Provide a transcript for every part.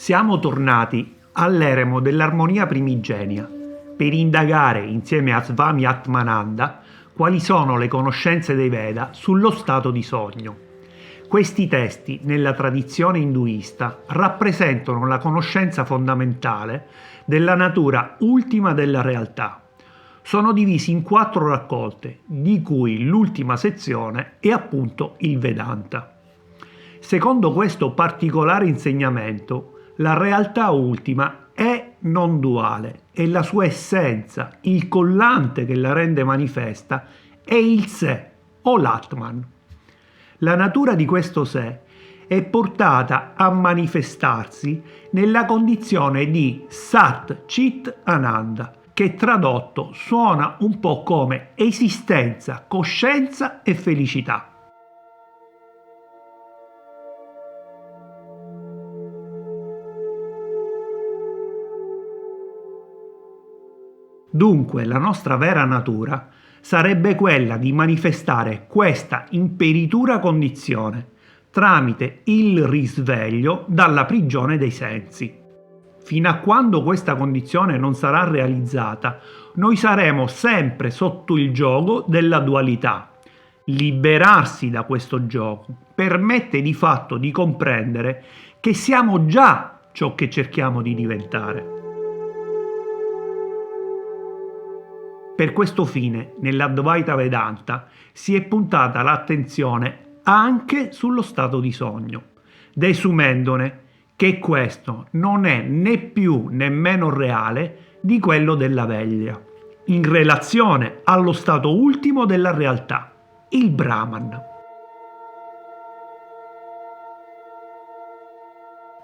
Siamo tornati all'eremo dell'armonia primigenia per indagare insieme a Swami Atmananda quali sono le conoscenze dei Veda sullo stato di sogno. Questi testi, nella tradizione induista, rappresentano la conoscenza fondamentale della natura ultima della realtà. Sono divisi in 4 raccolte, di cui l'ultima sezione è appunto il Vedanta. Secondo questo particolare insegnamento, la realtà ultima è non duale e la sua essenza, il collante che la rende manifesta, è il sé o l'Atman. La natura di questo sé è portata a manifestarsi nella condizione di Sat Chit Ananda, che tradotto suona un po' come esistenza, coscienza e felicità. Dunque, la nostra vera natura sarebbe quella di manifestare questa imperitura condizione tramite il risveglio dalla prigione dei sensi. Fino a quando questa condizione non sarà realizzata, noi saremo sempre sotto il gioco della dualità. Liberarsi da questo gioco permette di fatto di comprendere che siamo già ciò che cerchiamo di diventare. Per questo fine, nell'Advaita Vedanta si è puntata l'attenzione anche sullo stato di sogno, desumendone che questo non è né più né meno reale di quello della veglia, in relazione allo stato ultimo della realtà, il Brahman.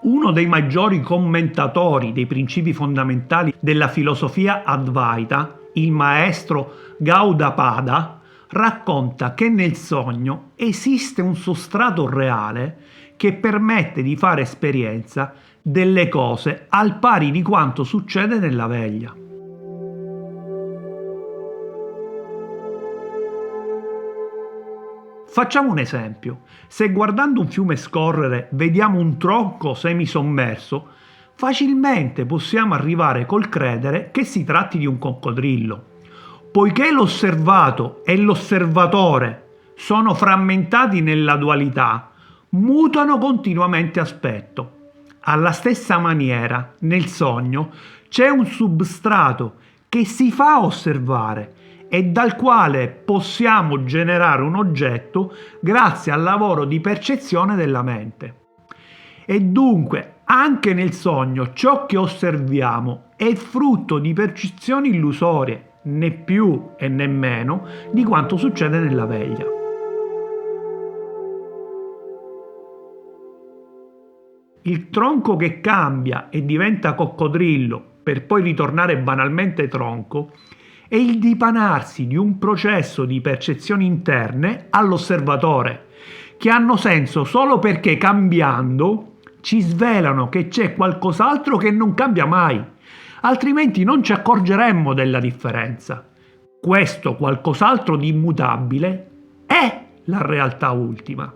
Uno dei maggiori commentatori dei principi fondamentali della filosofia Advaita, il maestro Gaudapada, racconta che nel sogno esiste un sostrato reale che permette di fare esperienza delle cose al pari di quanto succede nella veglia. Facciamo un esempio. Se guardando un fiume scorrere vediamo un tronco semisommerso, facilmente possiamo arrivare col credere che si tratti di un coccodrillo. Poiché l'osservato e l'osservatore sono frammentati nella dualità, mutano continuamente aspetto. Alla stessa maniera, nel sogno, c'è un substrato che si fa osservare e dal quale possiamo generare un oggetto grazie al lavoro di percezione della mente. E dunque, anche nel sogno, ciò che osserviamo è frutto di percezioni illusorie, né più e né meno di quanto succede nella veglia. Il tronco che cambia e diventa coccodrillo per poi ritornare banalmente tronco è il dipanarsi di un processo di percezioni interne all'osservatore, che hanno senso solo perché cambiando ci svelano che c'è qualcos'altro che non cambia mai, altrimenti non ci accorgeremmo della differenza. Questo qualcos'altro di immutabile è la realtà ultima.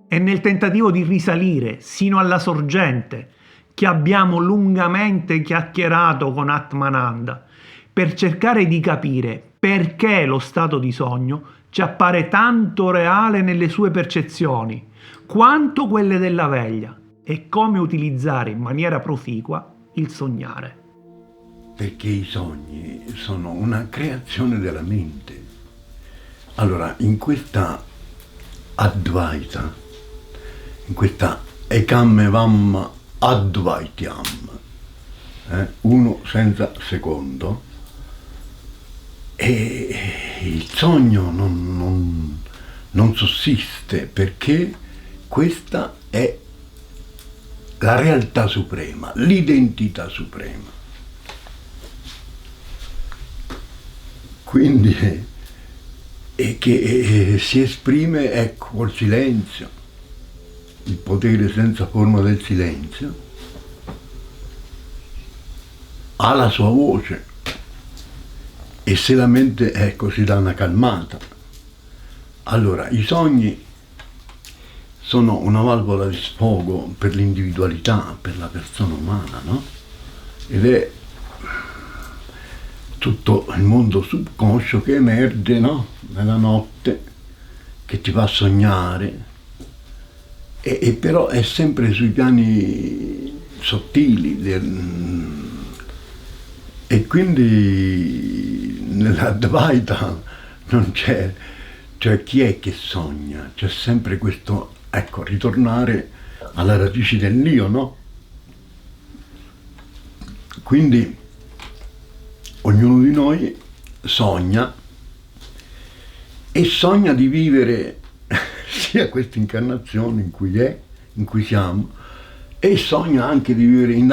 È nel tentativo di risalire sino alla sorgente che abbiamo lungamente chiacchierato con Atmananda per cercare di capire perché lo stato di sogno ci appare tanto reale nelle sue percezioni quanto quelle della veglia e come utilizzare in maniera proficua il sognare. Perché i sogni sono una creazione della mente. Allora, in questa Advaita, in questa Ekamevam Advaityam, uno senza secondo, e il sogno non sussiste perché questa è la realtà suprema, l'identità suprema. Quindi e che si esprime, ecco, col silenzio, il potere senza forma del silenzio, ha la sua voce e se la mente, ecco, si dà una calmata. Allora, i sogni sono una valvola di sfogo per l'individualità, per la persona umana, no? Ed è tutto il mondo subconscio che emerge, no? Nella notte, che ti fa sognare, e però è sempre sui piani sottili e quindi nella Advaita non c'è, cioè chi è che sogna? C'è sempre questo, ecco, ritornare alla radice dell'io, no? Quindi ognuno di noi sogna, e sogna di vivere sia questa incarnazione in cui siamo, e sogna anche di vivere in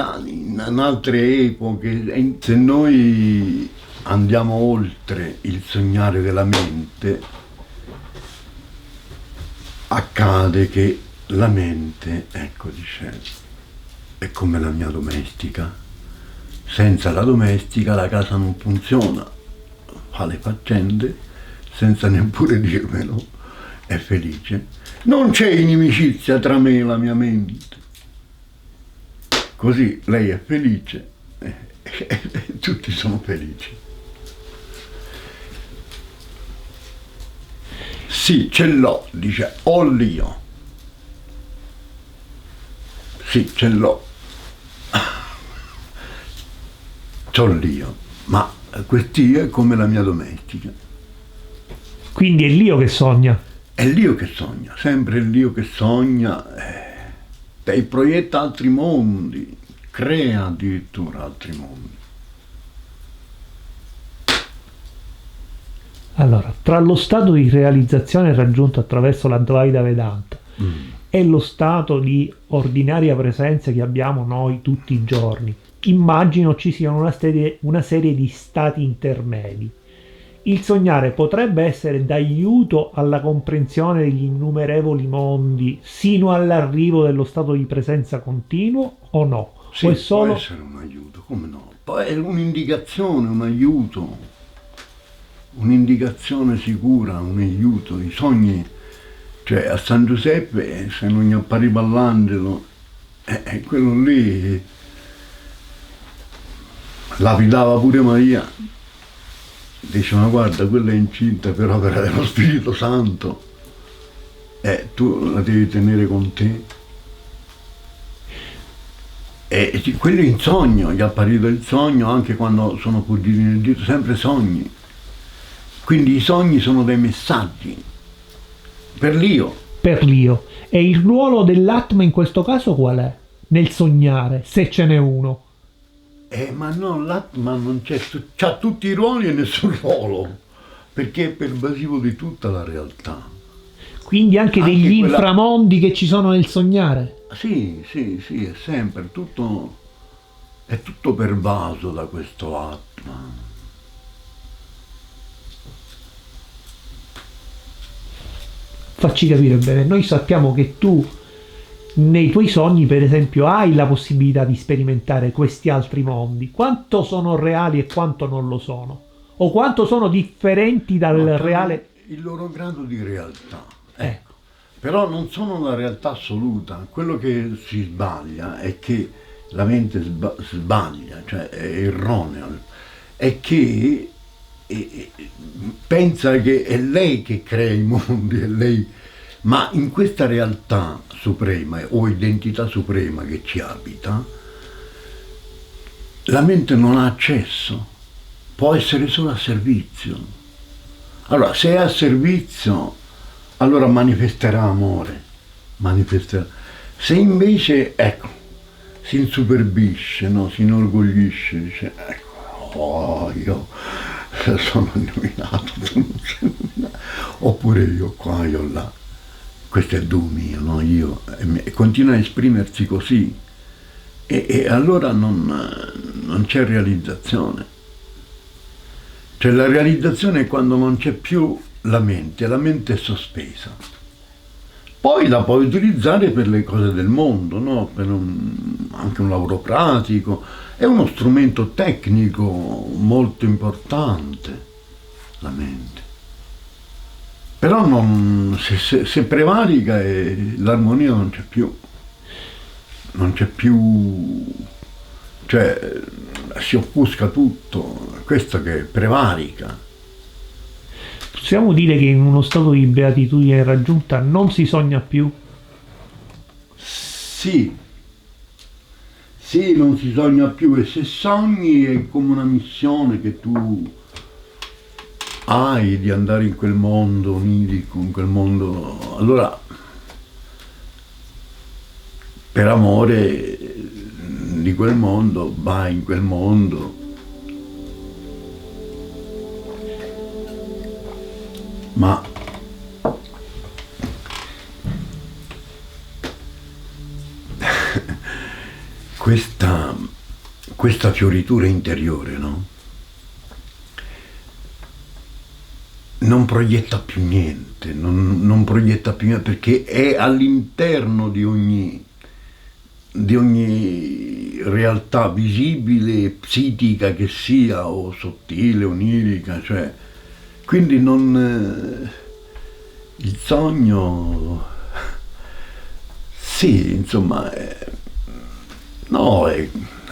altre epoche. Se noi andiamo oltre il sognare della mente, accade che la mente, ecco, dice, è come la mia domestica. Senza la domestica la casa non funziona, fa le faccende senza neppure dirmelo, è felice. Non c'è inimicizia tra me e la mia mente. Così lei è felice e tutti sono felici. Sì, ce l'ho, dice, ho l'io. Sì, ce l'ho. C'ho l'io, ma quest'io è come la mia domestica. Quindi è l'io che sogna. È l'io che sogna, sempre l'io che sogna, e proietta altri mondi, crea addirittura altri mondi. Allora, tra lo stato di realizzazione raggiunto attraverso l'Advaita Vedanta e lo stato di ordinaria presenza che abbiamo noi tutti i giorni, immagino ci siano una serie di stati intermedi. Il sognare potrebbe essere d'aiuto alla comprensione degli innumerevoli mondi sino all'arrivo dello stato di presenza continuo o no? Sì, o è solo... può essere un aiuto, come no? Poi è un'indicazione, un aiuto, un'indicazione sicura, un aiuto. I sogni, cioè a San Giuseppe, se non gli appariva l'angelo, quello lì lapidava pure Maria. Dicevano, guarda, quella è incinta per opera dello Spirito Santo, tu la devi tenere con te. E quello in sogno, gli è apparito il sogno anche quando sono fuggiti nel dito, sempre sogni. Quindi i sogni sono dei messaggi per l'io. Per l'io. E il ruolo dell'Atma in questo caso qual è? Nel sognare, se ce n'è uno. Ma no, l'Atma non c'ha tutti i ruoli e nessun ruolo, perché è pervasivo di tutta la realtà. Quindi anche degli inframondi che ci sono nel sognare? Sì, è sempre, è tutto pervaso da questo Atma. Facci capire bene, noi sappiamo che tu nei tuoi sogni, per esempio, hai la possibilità di sperimentare questi altri mondi. Quanto sono reali e quanto non lo sono? O quanto sono differenti dal reale? Il loro grado di realtà. Ecco. Però non sono la realtà assoluta. Quello che si sbaglia è che la mente sbaglia, cioè è erronea. È che pensa che è lei che crea i mondi, è lei. Ma in questa realtà suprema o identità suprema che ci abita, la mente non ha accesso, può essere solo a servizio. Allora, se è a servizio, allora manifesterà amore, manifesterà. Se invece, ecco, si insuperbisce, no? Si inorgoglisce, dice, ecco, io sono illuminato, tu non sei illuminato, oppure io qua, io là. Questo è du mio, no? Io, e continua a esprimersi così, e allora non c'è realizzazione. Cioè la realizzazione è quando non c'è più la mente è sospesa. Poi la puoi utilizzare per le cose del mondo, no? Per anche un lavoro pratico, è uno strumento tecnico molto importante, la mente. Però se prevarica l'armonia non c'è più, cioè si offusca tutto, questo che prevarica. Possiamo dire che in uno stato di beatitudine raggiunta non si sogna più? Sì, sì, non si sogna più e se sogni è come una missione che tu hai di andare in quel mondo onirico, in quel mondo. Allora, per amore di quel mondo, vai in quel mondo. Ma questa fioritura interiore, no? Non proietta più niente, non proietta più niente perché è all'interno di ogni realtà visibile, psichica che sia, o sottile, onirica, cioè, quindi non, il sogno, sì, insomma, no,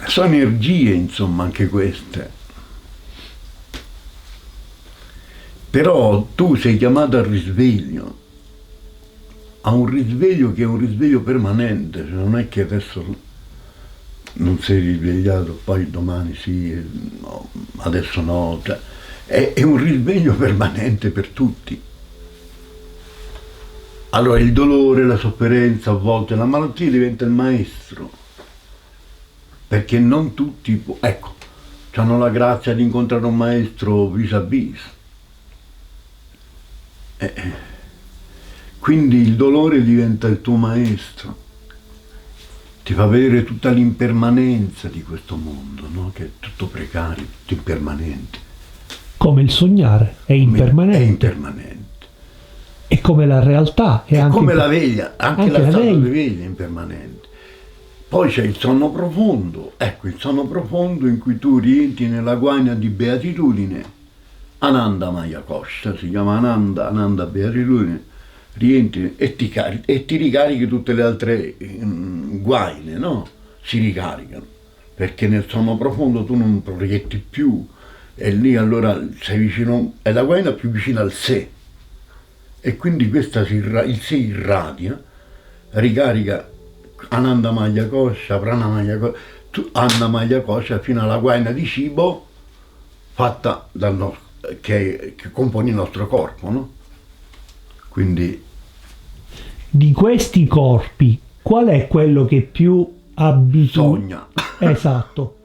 sono energie, insomma, anche queste. Però tu sei chiamato al risveglio, a un risveglio che è un risveglio permanente, cioè non è che adesso non sei risvegliato, poi domani sì, no, adesso no, cioè, è un risveglio permanente per tutti. Allora il dolore, la sofferenza, a volte la malattia diventa il maestro, perché non tutti, ecco, hanno la grazia di incontrare un maestro vis a vis. Quindi il dolore diventa il tuo maestro, ti fa vedere tutta l'impermanenza di questo mondo, no? Che è tutto precario, tutto impermanente. Come il sognare è impermanente. È impermanente. E come la realtà è anche come la veglia, anche la stato di veglia è impermanente. Poi c'è il sonno profondo, ecco il sonno profondo in cui tu rientri nella guaina di beatitudine, Ananda Maya Kosha, si chiama Ananda Beatitudine, rientri e ti ricarichi tutte le altre guaine, no? Si ricaricano, perché nel sonno profondo tu non proietti più, e lì allora sei vicino, è la guaina più vicina al sé, e quindi questa il sé irradia, ricarica Ananda Maya Kosha, Prana Maya Kosha, Ananda Maya Kosha fino alla guaina di cibo fatta che compone il nostro corpo, no? Quindi di questi corpi, qual è quello che più sogna? Esatto.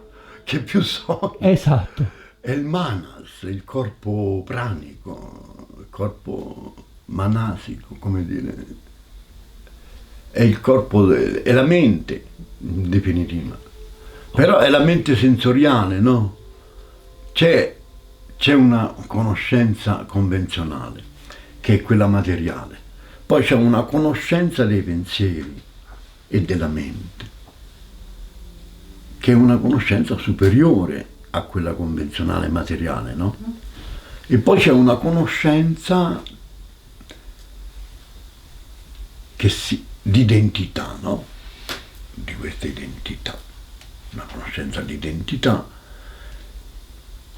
Che più sogna? Esatto. È il manas, il corpo pranico, il corpo manasico, come dire. È il corpo, è la mente in definitiva. Però è la mente sensoriale, no? C'è una conoscenza convenzionale, che è quella materiale. Poi c'è una conoscenza dei pensieri e della mente, che è una conoscenza superiore a quella convenzionale materiale, no? E poi c'è una conoscenza di identità, no? Di questa identità, una conoscenza di identità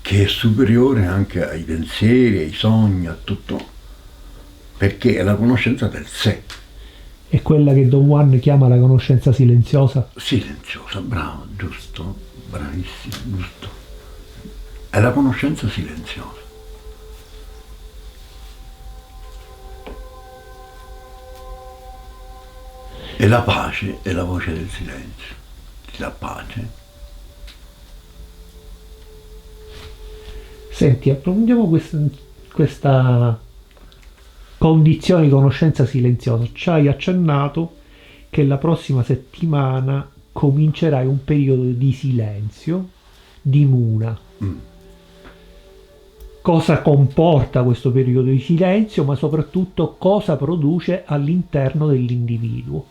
che è superiore anche ai pensieri, ai sogni, a tutto, perché è la conoscenza del sé. È quella che Don Juan chiama la conoscenza silenziosa? Silenziosa, bravo, giusto, bravissimo, giusto. È la conoscenza silenziosa. E la pace è la voce del silenzio, ti dà pace. Senti, approfondiamo questa condizione di conoscenza silenziosa. Ci hai accennato che la prossima settimana comincerai un periodo di silenzio, di muna. Cosa comporta questo periodo di silenzio, ma soprattutto cosa produce all'interno dell'individuo?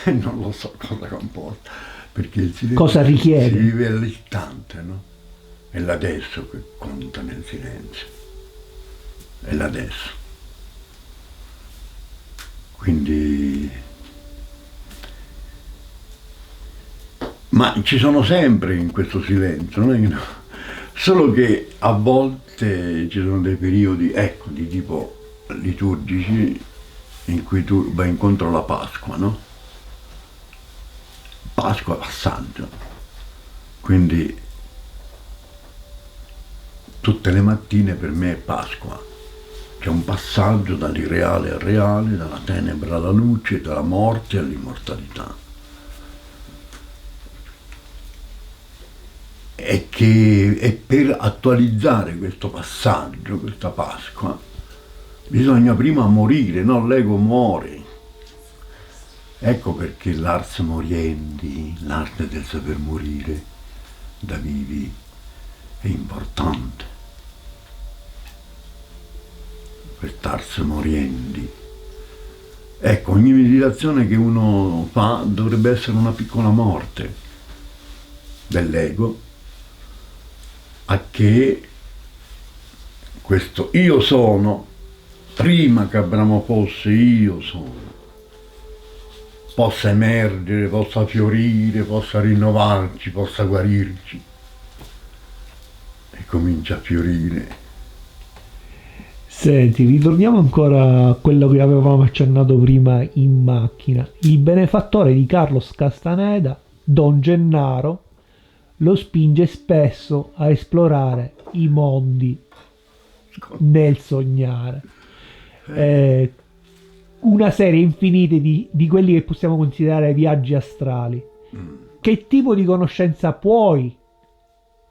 Non lo so cosa comporta, perché il silenzio cosa richiede? Si vive all'istante, no? È l'adesso che conta nel silenzio. è l'adesso. Quindi, ma ci sono sempre in questo silenzio, non è che no? Solo che a volte ci sono dei periodi, ecco, di tipo liturgici in cui tu vai incontro alla Pasqua, no? Pasqua passaggio, quindi tutte le mattine per me è Pasqua, c'è un passaggio dall'irreale al reale, dalla tenebra alla luce, dalla morte all'immortalità. E per attualizzare questo passaggio, questa Pasqua, bisogna prima morire, no? L'ego muore. Ecco perché l'ars moriendi, l'arte del saper morire da vivi, è importante. Quest'ars moriendi. Ecco, ogni meditazione che uno fa dovrebbe essere una piccola morte dell'ego, a che questo io sono, prima che Abramo fosse io sono, possa emergere, possa fiorire, possa rinnovarci, possa guarirci, e comincia a fiorire. Senti, ritorniamo ancora a quello che avevamo accennato prima in macchina. Il benefattore di Carlos Castaneda, Don Gennaro, lo spinge spesso a esplorare i mondi nel sognare. Una serie infinita di quelli che possiamo considerare viaggi astrali. Che tipo di conoscenza puoi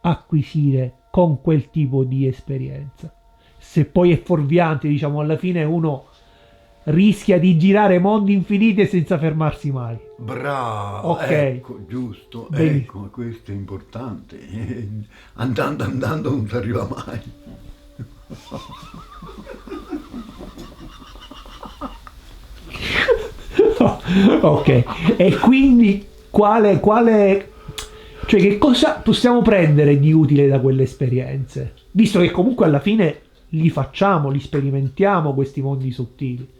acquisire con quel tipo di esperienza? Se poi è fuorviante, diciamo, alla fine uno rischia di girare mondi infiniti senza fermarsi mai. Bravo, Ok. ecco, giusto, Benissimo. ecco, questo è importante. Andando non si arriva mai. Ok, e quindi cioè che cosa possiamo prendere di utile da quelle esperienze? Visto che comunque alla fine li facciamo, li sperimentiamo questi mondi sottili.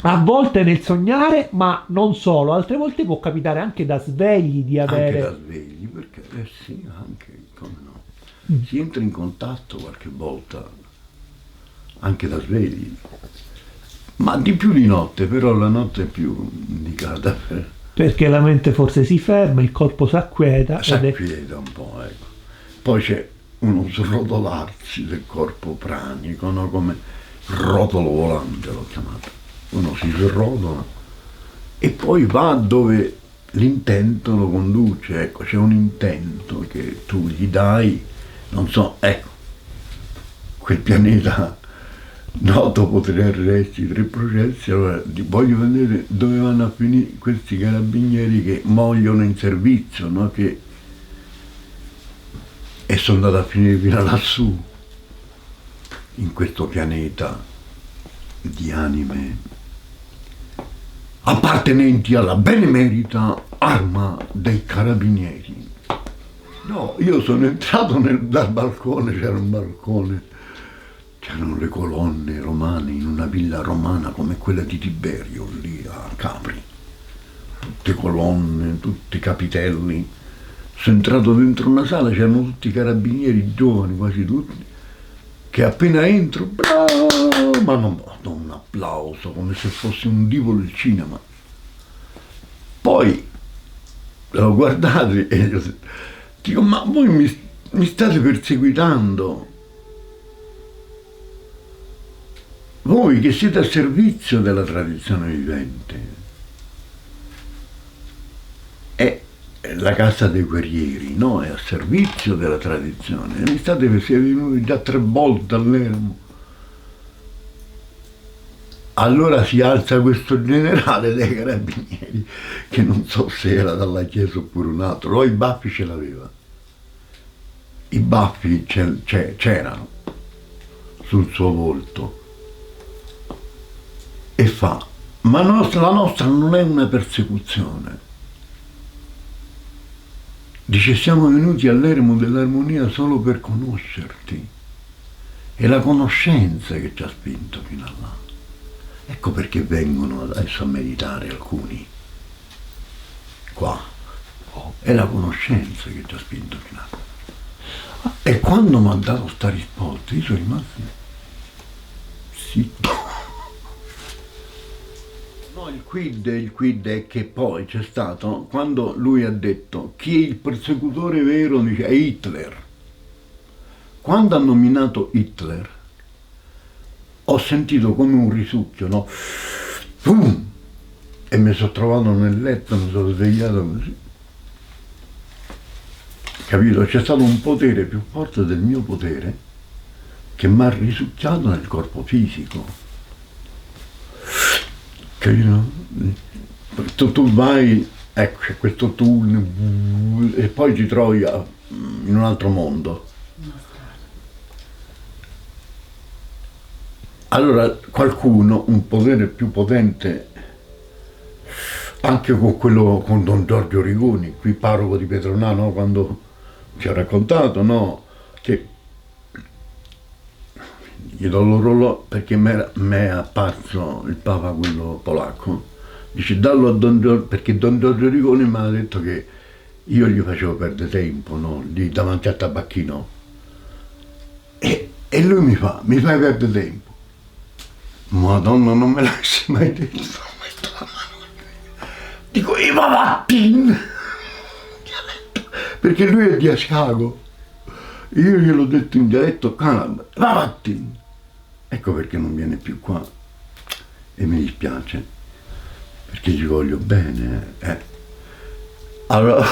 A volte nel sognare, ma non solo, altre volte può capitare anche da svegli di avere... Anche da svegli, perché sì, anche, come no. Si entra in contatto qualche volta, anche da svegli. Ma di più di notte, però la notte è più indicata per... Perché la mente forse si ferma, il corpo si acquieta. Si acquieta un po', ecco. Poi c'è uno srotolarsi del corpo pranico, no? Come rotolo volante l'ho chiamato. Uno si srotola e poi va dove l'intento lo conduce, ecco, c'è un intento che tu gli dai, non so, ecco, quel pianeta noto potere resti tre processi, allora voglio vedere dove vanno a finire questi carabinieri che muoiono in servizio, no? Che... E sono andato a finire fino lassù, in questo pianeta di anime appartenenti alla benemerita arma dei carabinieri. No, io sono entrato dal balcone, c'era un balcone, c'erano le colonne romane in una villa romana come quella di Tiberio lì a Capri, tutte colonne, tutti capitelli. Sono entrato dentro una sala, c'erano tutti i carabinieri giovani, quasi tutti, che appena entro, bravo, ma non un applauso come se fossi un divo del cinema. Poi l'ho guardato e dico, ma voi mi state perseguitando? Voi che siete a servizio della tradizione vivente. È la Casa dei Guerrieri, no? È a servizio della tradizione. E siete venuti già 3 volte all'Eremo. Allora si alza questo generale dei carabinieri, che non so se era dalla chiesa oppure un altro, però i baffi ce l'aveva. I baffi c'erano sul suo volto. E fa, ma la nostra non è una persecuzione. Dice, siamo venuti all'Eremo dell'Armonia solo per conoscerti. È la conoscenza che ci ha spinto fino a là. Ecco perché vengono adesso a meditare alcuni qua. È la conoscenza che ci ha spinto fino a là. E quando mi ha dato sta risposta, io sono rimasto zitto. No, il quid è che poi c'è stato, quando lui ha detto chi è il persecutore vero, dice è Hitler. Quando ha nominato Hitler, ho sentito come un risucchio, no? Boom! E mi sono trovato nel letto, mi sono svegliato così. Capito? C'è stato un potere più forte del mio potere che mi ha risucchiato nel corpo fisico. Capito? Tu vai, ecco, c'è questo tunnel e poi ti trovi in un altro mondo. Allora qualcuno, un potere più potente, anche con quello, con Don Giorgio Rigoni, qui parroco di Petronano, quando ci ha raccontato, no, che gli do l'orologio perché mi è apparso il Papa, quello polacco, dice dallo a Don Giorgio, perché Don Giorgio Rigoni mi ha detto che io gli facevo perdere tempo, no, lì davanti al tabacchino, e lui mi fai perdere tempo. Madonna, non me l'hai mai detto. Dico, ma vattene! Perché lui è di Asiago. Io gliel'ho detto in dialetto calabro, ma vattene! Ecco perché non viene più qua. E mi dispiace, perché gli voglio bene. Allora,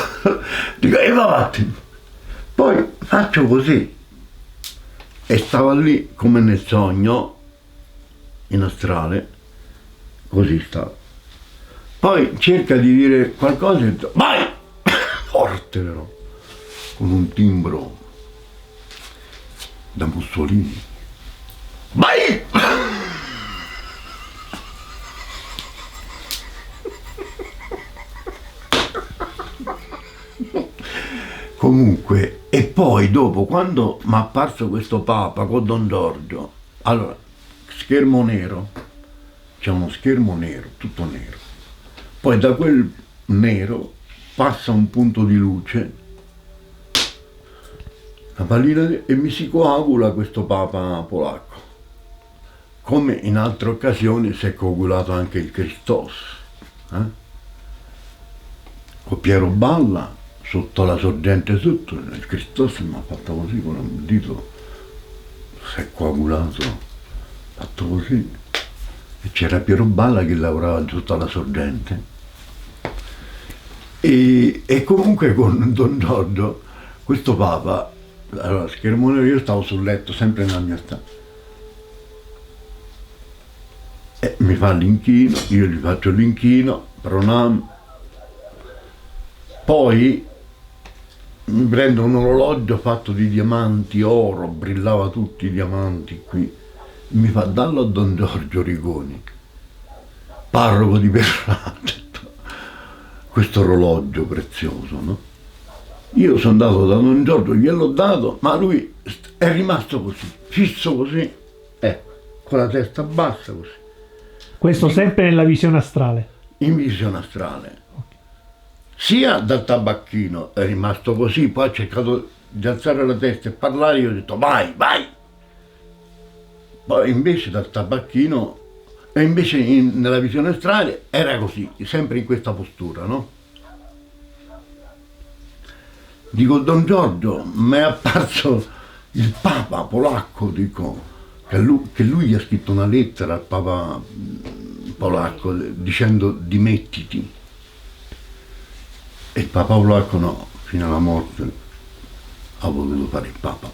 dico, ma vattene! Poi faccio così. E stava lì come nel sogno, in astrale, così sta. Poi cerca di dire qualcosa e dice, vai! Forte però, con un timbro da Mussolini. Vai! Comunque, e poi dopo, quando mi è apparso questo Papa con Don Giorgio, allora, schermo nero, c'è uno schermo nero, tutto nero. Poi da quel nero passa un punto di luce, una pallina, e mi si coagula questo Papa polacco. Come in altre occasioni si è coagulato anche il Christos. Con Piero Balla, sotto la sorgente sotto, il Christos mi ha fatto così con un dito, si è coagulato, fatto così. E c'era Piero Balla che lavorava sotto alla sorgente. E comunque con Don Giorgio, questo Papa, allora schermo nero, io stavo sul letto, sempre nella mia stanza. E mi fa l'inchino, io gli faccio l'inchino, pronam. Poi mi prendo un orologio fatto di diamanti, oro, brillava tutti i diamanti qui. Mi fa dallo a Don Giorgio Rigoni, parroco di Petronano, questo orologio prezioso, no? Io sono andato da Don Giorgio, gliel'ho dato, ma lui è rimasto così, fisso così, con la testa bassa così. Questo sempre nella visione astrale? In visione astrale. Sia dal tabacchino è rimasto così, poi ha cercato di alzare la testa e parlare, io ho detto vai, vai! Poi invece dal tabacchino, e invece nella visione astrale era così, sempre in questa postura, no? Dico, Don Giorgio, mi è apparso il Papa polacco, dico, che lui gli ha scritto una lettera al Papa polacco dicendo dimettiti. E il Papa polacco no, fino alla morte ha voluto fare il Papa.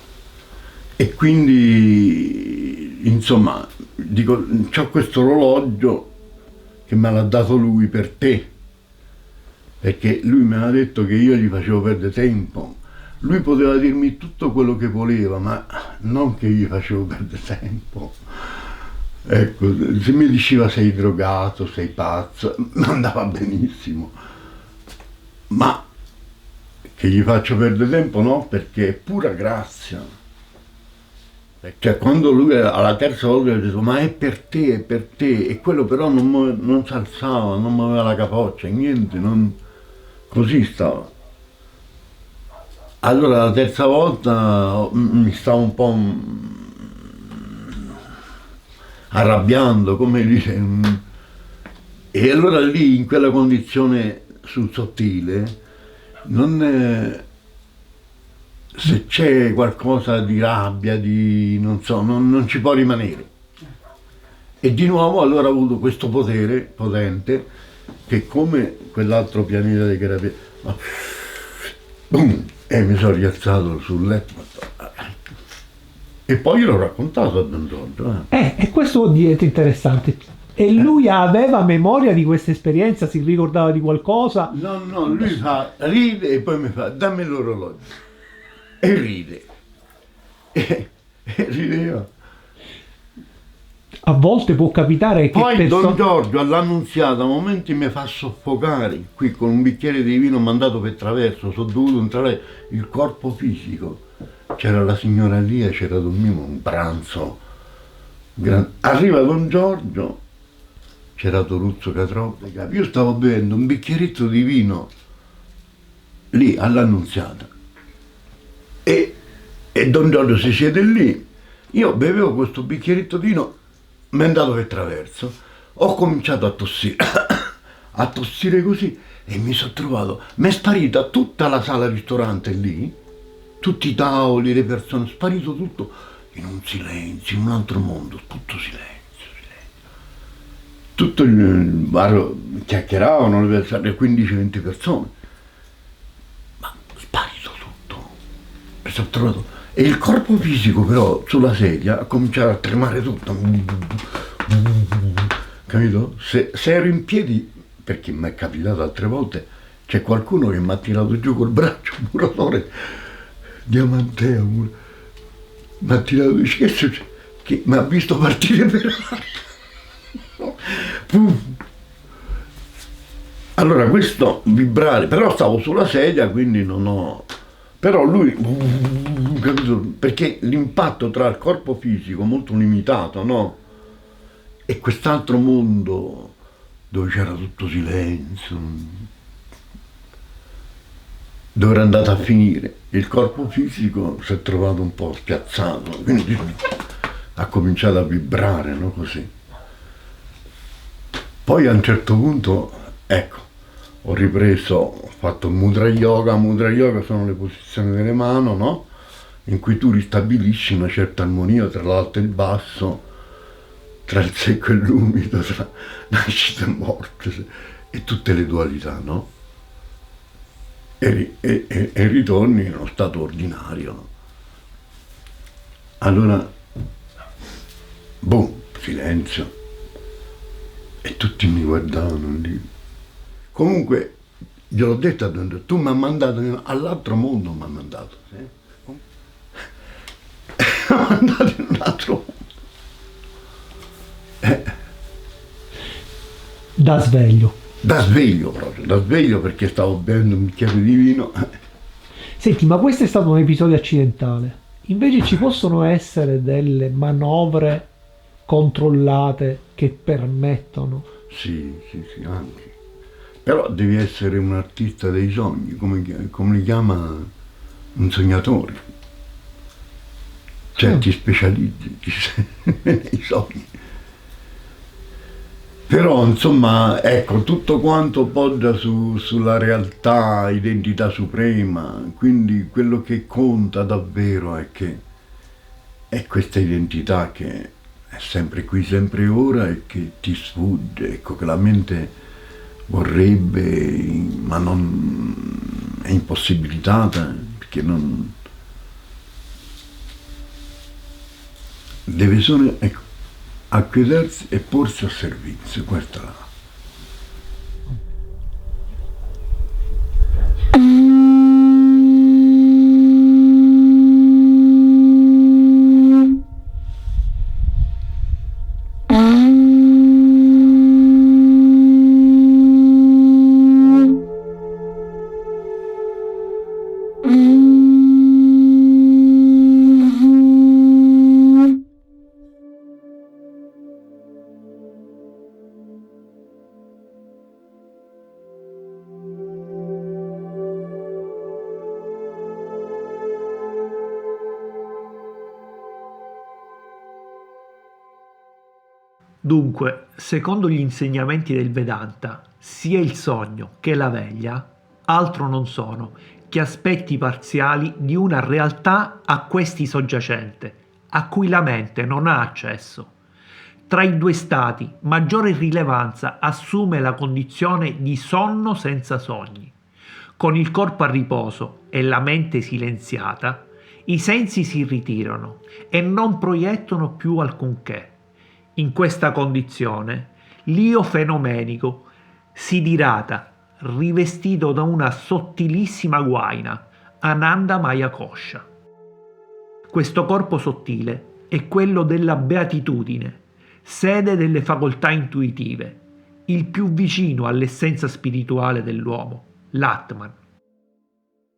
E quindi, insomma, dico, c'ho questo orologio che me l'ha dato lui per te, perché lui mi aveva detto che io gli facevo perdere tempo. Lui poteva dirmi tutto quello che voleva, ma non che gli facevo perdere tempo. Ecco, se mi diceva sei drogato, sei pazzo, andava benissimo. Ma che gli faccio perdere tempo no, perché è pura grazia. Cioè, quando lui alla terza volta ha detto ma è per te, e quello però non si alzava, non muoveva la capoccia, niente, così stava. Allora la terza volta mi stavo un po' arrabbiando, come dire, e allora lì in quella condizione sul sottile, non, se c'è qualcosa di rabbia, di non so, non ci può rimanere. E di nuovo allora ho avuto questo potere potente che come quell'altro pianeta di Carabia, boom, e mi sono rialzato sul letto. E poi l'ho raccontato a Don Giorgio. E questo è interessante. E lui aveva memoria di questa esperienza? Si ricordava di qualcosa? No, lui ride e poi mi fa, dammi l'orologio. E ride. E rideva. A volte può capitare che Poi Don Giorgio all'Annunziata a momenti mi fa soffocare qui con un bicchiere di vino mandato per traverso, sono dovuto entrare il corpo fisico. C'era la signora lì e c'era dormivo un pranzo. Arriva Don Giorgio, c'era Toruzzo Catroppe, io stavo bevendo un bicchieretto di vino lì all'Annunziata e Don Giorgio si siede lì, io bevevo questo bicchieretto di vino, mi è andato per traverso, ho cominciato a tossire, a tossire così e mi sono trovato, mi è sparita tutta la sala ristorante lì, tutti i tavoli, le persone, è sparito tutto in un silenzio, in un altro mondo, tutto silenzio. Tutto il bar chiacchieravano le 15-20 persone, ma sparito tutto. Mi sono trovato. E il corpo fisico però sulla sedia ha cominciato a tremare tutto. Capito? Se ero in piedi, perché mi è capitato altre volte, c'è qualcuno che mi ha tirato giù col braccio, un muratore Diamanteo, mi ha tirato giù, che mi ha visto partire per l'aria. Allora questo vibrare, però stavo sulla sedia, quindi non ho. Però lui, capito? Perché l'impatto tra il corpo fisico molto limitato, no? E quest'altro mondo dove c'era tutto silenzio, dove era andato a finire. Il corpo fisico si è trovato un po' spiazzato, quindi ha cominciato a vibrare, no? Così. Poi a un certo punto, ecco, ho ripreso, ho fatto Mudra Yoga. Mudra Yoga sono le posizioni delle mani, no? In cui tu ristabilisci una certa armonia tra l'alto e il basso, tra il secco e l'umido, tra nascita e morte, e tutte le dualità, no? E ritorni in uno stato ordinario, no? Allora, boom, silenzio. E tutti mi guardavano lì. Comunque, gliel'ho detto a Don Giorgio, tu mi hai mandato all'altro mondo, mi hai mandato. Mi hai mandato in un altro mondo. Da sveglio. Da sveglio proprio, da sveglio perché stavo bevendo un bicchiere di vino. Senti, ma questo è stato un episodio accidentale. Invece ci possono essere delle manovre controllate che permettono. Sì, anche. Però devi essere un artista dei sogni, come li chiama un sognatore. Cioè ti specializzi nei sogni. Però insomma, ecco, tutto quanto poggia sulla realtà, identità suprema, quindi quello che conta davvero è questa identità che è sempre qui, sempre ora e che ti sfugge, ecco, che la mente vorrebbe, ma non è impossibilitata, perché non deve solo, ecco, acquietarsi e porsi a servizio, questa è la. Dunque, secondo gli insegnamenti del Vedanta, sia il sogno che la veglia altro non sono che aspetti parziali di una realtà a questi soggiacente, a cui la mente non ha accesso. Tra i due stati, maggiore rilevanza assume la condizione di sonno senza sogni. Con il corpo a riposo e la mente silenziata, i sensi si ritirano e non proiettano più alcunché. In questa condizione, l'io fenomenico si dirata, rivestito da una sottilissima guaina, Ananda Maya Kosha. Questo corpo sottile è quello della beatitudine, sede delle facoltà intuitive, il più vicino all'essenza spirituale dell'uomo, l'Atman.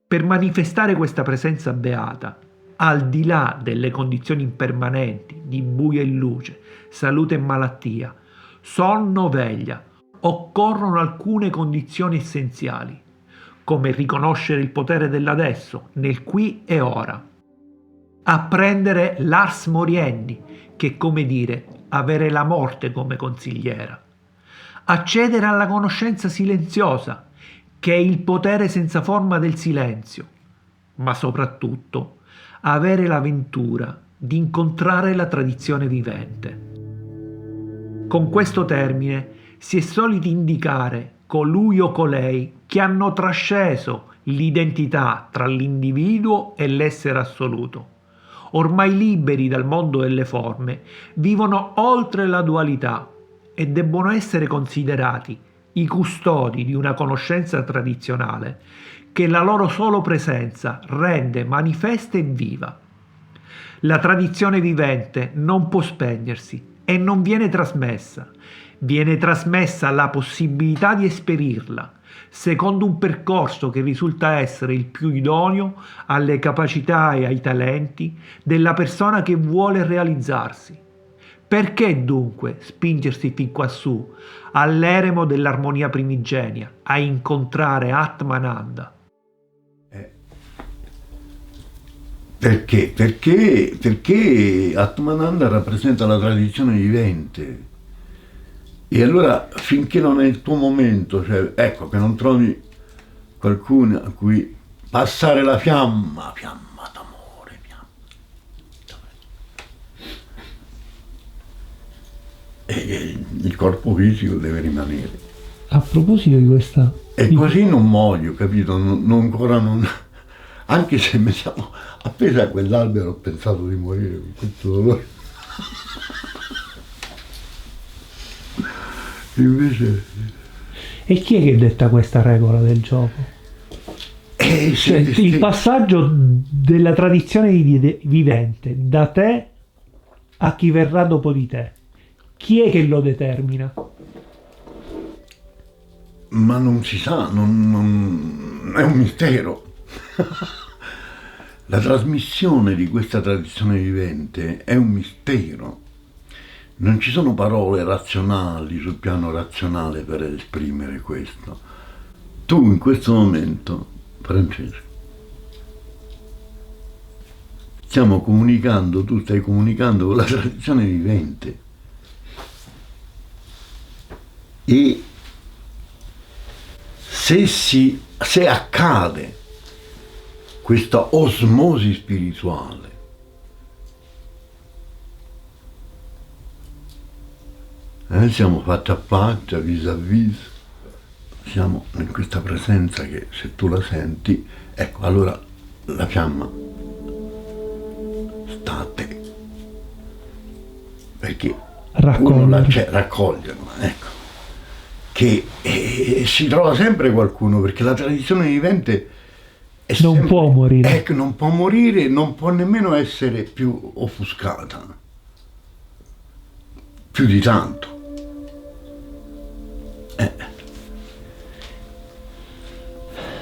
Per manifestare questa presenza beata, al di là delle condizioni impermanenti di buio e luce, salute e malattia, sonno, veglia, occorrono alcune condizioni essenziali, come riconoscere il potere dell'adesso, nel qui e ora, apprendere l'ars moriendi, che è come dire avere la morte come consigliera, accedere alla conoscenza silenziosa, che è il potere senza forma del silenzio, ma soprattutto avere la ventura di incontrare la tradizione vivente. Con questo termine si è soliti indicare colui o colei che hanno trasceso l'identità tra l'individuo e l'essere assoluto. Ormai liberi dal mondo delle forme, vivono oltre la dualità e debbono essere considerati i custodi di una conoscenza tradizionale che la loro solo presenza rende manifesta e viva. La tradizione vivente non può spegnersi e non viene trasmessa la possibilità di esperirla, secondo un percorso che risulta essere il più idoneo alle capacità e ai talenti della persona che vuole realizzarsi. Perché dunque spingersi fin quassù, all'eremo dell'armonia primigenia, a incontrare Atmananda? Perché? Perché Atmananda rappresenta la tradizione vivente. E allora finché non è il tuo momento, cioè, ecco che non trovi qualcuno a cui passare la fiamma d'amore, e il corpo fisico deve rimanere. A proposito di questa... E così non muoio, capito? Ancora non... Anche se mi siamo appesi a quell'albero ho pensato di morire con questo dolore. Invece... E chi è che detta questa regola del gioco? Cioè, il passaggio della tradizione vivente da te a chi verrà dopo di te. Chi è che lo determina? Ma non si sa, non è un mistero. La trasmissione di questa tradizione vivente è un mistero. Non ci sono parole razionali sul piano razionale per esprimere questo. Tu in questo momento, Francesco, stiamo comunicando, tu stai comunicando con la tradizione vivente. E se accade questa osmosi spirituale, siamo faccia a faccia, vis-à-vis, siamo in questa presenza che se tu la senti, ecco, allora la fiamma sta a te, perché uno raccoglierla, ecco, che si trova sempre qualcuno, perché la tradizione vivente è non sempre, può morire. ecco, non può morire, non può nemmeno essere più offuscata, più di tanto.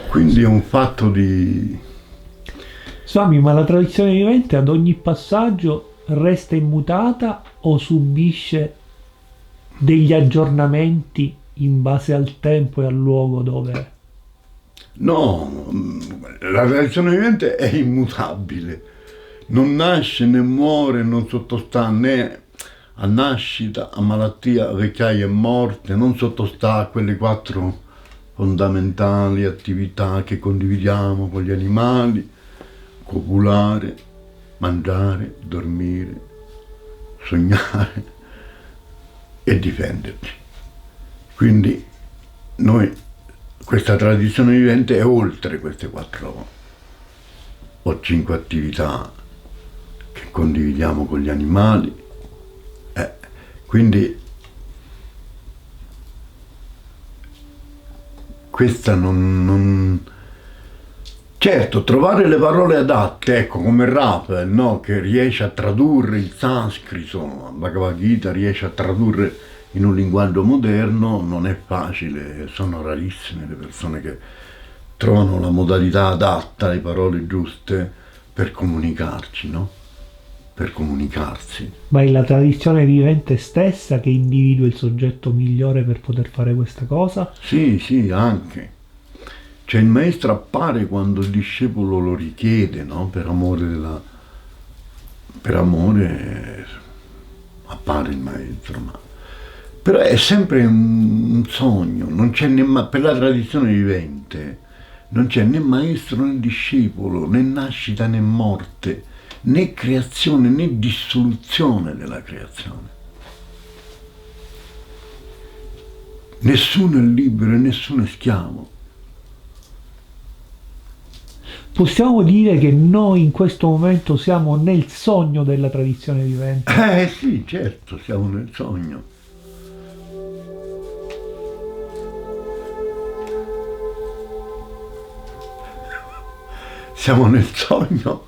Quindi è un fatto di... Swami, ma la tradizione vivente ad ogni passaggio resta immutata o subisce degli aggiornamenti in base al tempo e al luogo dove è? No, la tradizione vivente è immutabile, non nasce né muore, non sottostà né a nascita, a malattia, a vecchiaia e morte, non sottostà a quelle 4 fondamentali attività che condividiamo con gli animali: copulare, mangiare, dormire, sognare e difenderci. Quindi noi, questa tradizione vivente è oltre queste 4 o 5 attività che condividiamo con gli animali. Quindi questa certo, trovare le parole adatte, ecco, come Raphael, no? Che riesce a tradurre il sanscrito, Bhagavad Gita riesce a tradurre in un linguaggio moderno, non è facile, sono rarissime le persone che trovano la modalità adatta, le parole giuste per comunicarci, no? Per comunicarsi. Ma è la tradizione vivente stessa che individua il soggetto migliore per poter fare questa cosa? Sì, anche. Cioè il maestro appare quando il discepolo lo richiede, no? Per amore appare il maestro, però è sempre un sogno, non c'è per la tradizione vivente non c'è né maestro né discepolo, né nascita né morte, né creazione né dissoluzione della creazione. Nessuno è libero e nessuno è schiavo. Possiamo dire che noi in questo momento siamo nel sogno della tradizione vivente? Sì, certo, siamo nel sogno. Siamo nel sogno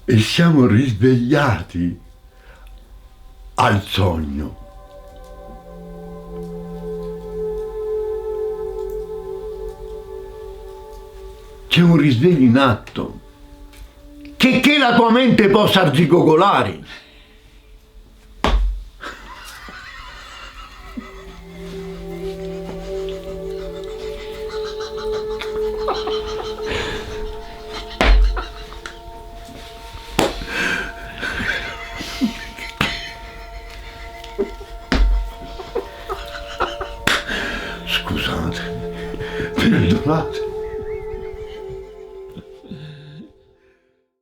e siamo risvegliati al sogno. C'è un risveglio in atto, che la tua mente possa arzigogolare. Scusate, perdonate.